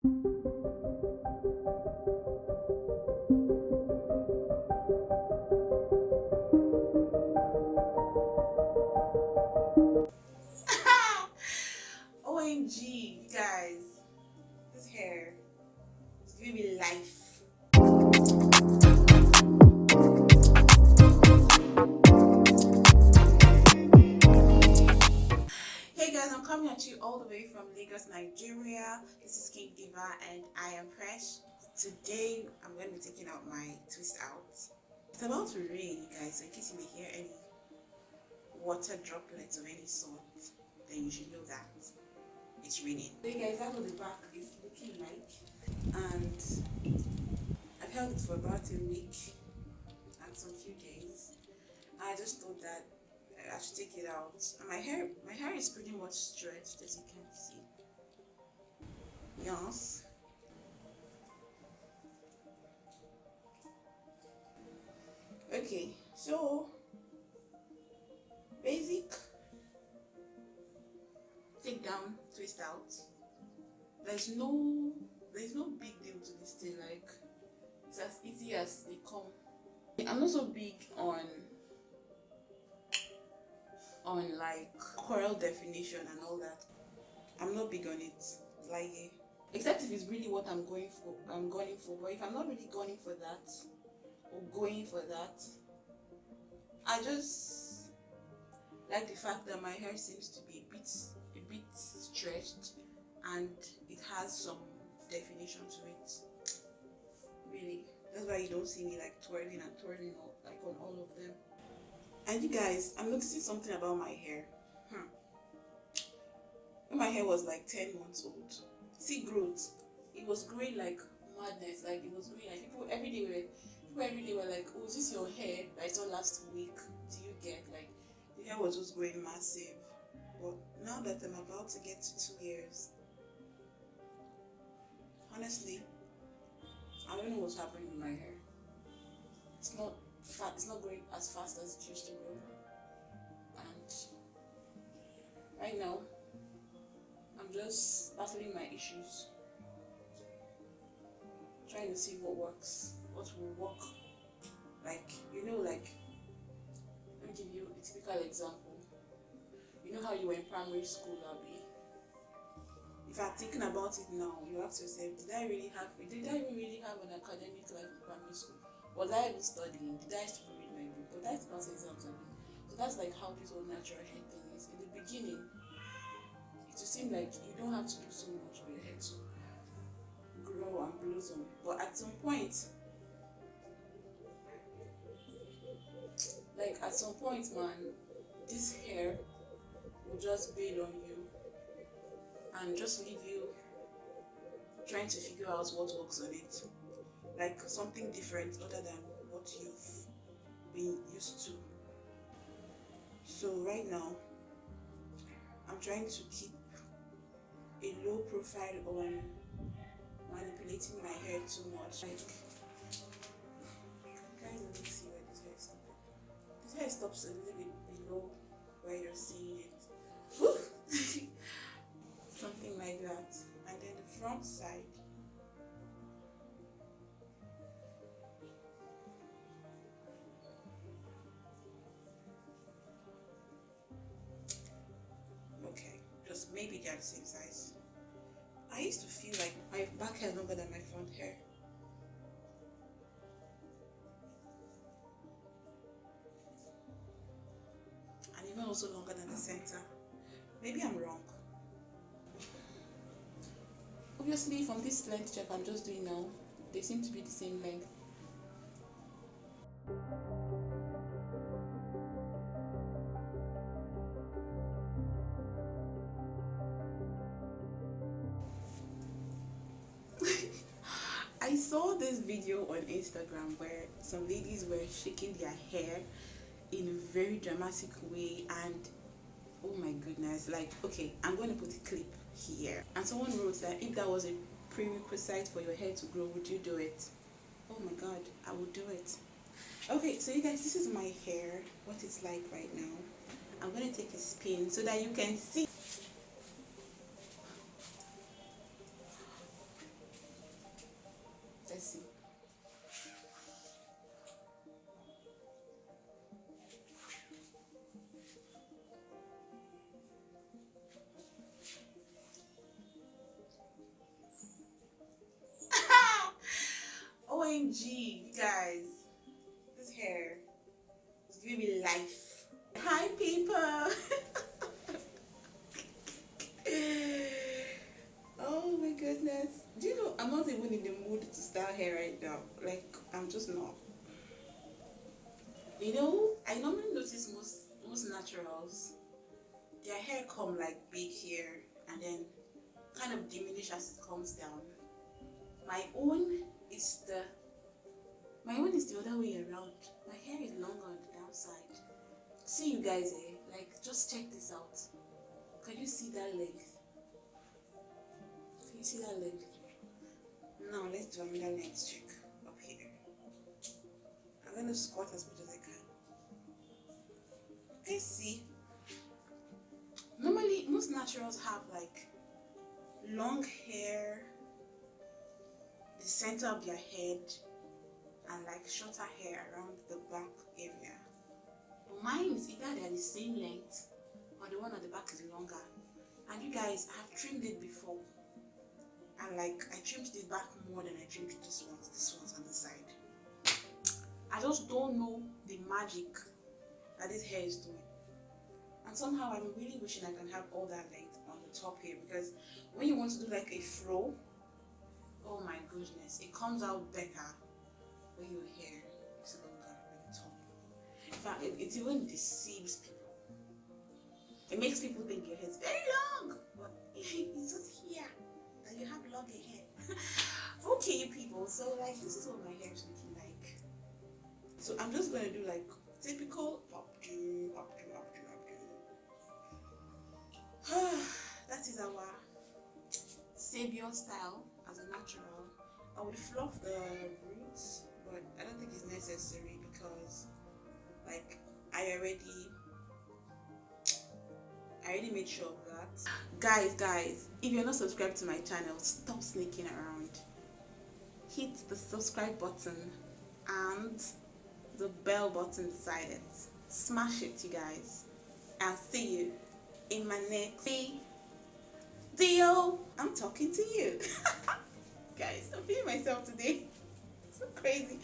OMG, guys, this hair is giving me life. Hey guys, I'm coming at you all the way from Lagos, Nigeria. This is Kinkdiva and I am Presh. Today I'm going to be taking out my twist out. It's about to rain, you guys, so in case you may hear any water droplets of any sort, then you should know that it's raining. So you guys, that's what the back is looking like, and I've held it for about a week and some few days. I just thought that I should take it out. And my hair is pretty much stretched, as you can see. Yes. Okay, so basic take down, twist out. There's no big deal to this thing. Like, it's as easy as they come. I'm not so big on like curl definition and all that. I'm not big on it, like, except if it's really what I'm going for. But if I'm not really going for that, I just like the fact that my hair seems to be a bit stretched and it has some definition to it. Really, that's why you don't see me like twirling like on all of them. And you guys, I'm noticing something about my hair. When my hair was like 10 months old, see growth. It was growing like madness. Like, it was growing like people every day were like, "Oh, is this your hair that I saw last week? Do you get?" Like, the hair was just growing massive. But now that I'm about to get to 2 years, honestly, I don't know what's happening with my hair. It's not growing as fast as it used to grow. And right now, I'm just battling my issues, trying to see what works, what will work. Like, like, let me give you a typical example. You know how you were in primary school, Abby? If I'm thinking about it now, you ask yourself, did I really have an academic life in primary school? Was I even studying? Did I still read my book? But that's pass exams, Abby. So that's like how this whole natural hair thing is. In the beginning, it will seem like you don't have to do so much for your hair to grow and blossom. But at some point, man, this hair will just bail on you and just leave you trying to figure out what works on it. Like something different other than what you've been used to. So right now, I'm trying to keep a low profile on manipulating my hair too much. Like, guys, let me see where this hair stops. This hair stops a little bit below where you're seeing it. Something like that. And then the front side, okay, just maybe they're the same size. I used to feel like my back hair is longer than my front hair. And even also longer than the center. Maybe I'm wrong. Obviously, from this length check I'm just doing now, they seem to be the same length. I saw this video on Instagram where some ladies were shaking their hair in a very dramatic way, and oh my goodness, like, okay, I'm going to put a clip here. And someone wrote that if that was a prerequisite for your hair to grow, would you do it? Oh my god, I would do it. Okay, so you guys, this is my hair, what it's like right now. I'm going to take a spin so that you can see. OMG, guys, this hair is giving me life. Hi people. Oh my goodness. Do you know I'm not even in the mood to style hair right now? Like, I'm just not. You know, I normally notice most naturals, their hair come like big here and then kind of diminish as it comes down. My own is the other way around. My hair is longer on the downside. See you guys, like, just check this out. Can you see that length? Can you see that length? Now let's do another length check up here. I'm gonna squat as much as I can. Okay, see. Normally, most naturals have like long hair, the center of their head, and like shorter hair around the back area. But mine is either they're the same length or the one on the back is longer. And you guys, I've trimmed it before. And like, I trimmed this back more than I trimmed this one's on the side. I just don't know the magic that this hair is doing. And somehow I'm really wishing I can have all that length on the top here, because when you want to do like a fro, oh my goodness, it comes out better when your hair is longer at the top. In fact, it even deceives people. It makes people think your hair is very long, but it's just here that you have longer hair. Okay, people, so like, this is what my hair is looking like. So I'm just gonna do like typical updo. That is our savior style as a natural. I would fluff the roots, but I don't think it's necessary because like I already made sure of that. Guys, if you're not subscribed to my channel, stop sneaking around. Hit the subscribe button and the bell button beside it. Smash it, you guys. I'll see you in my next video. I'm talking to you. Guys, I'm feeling myself today. So crazy.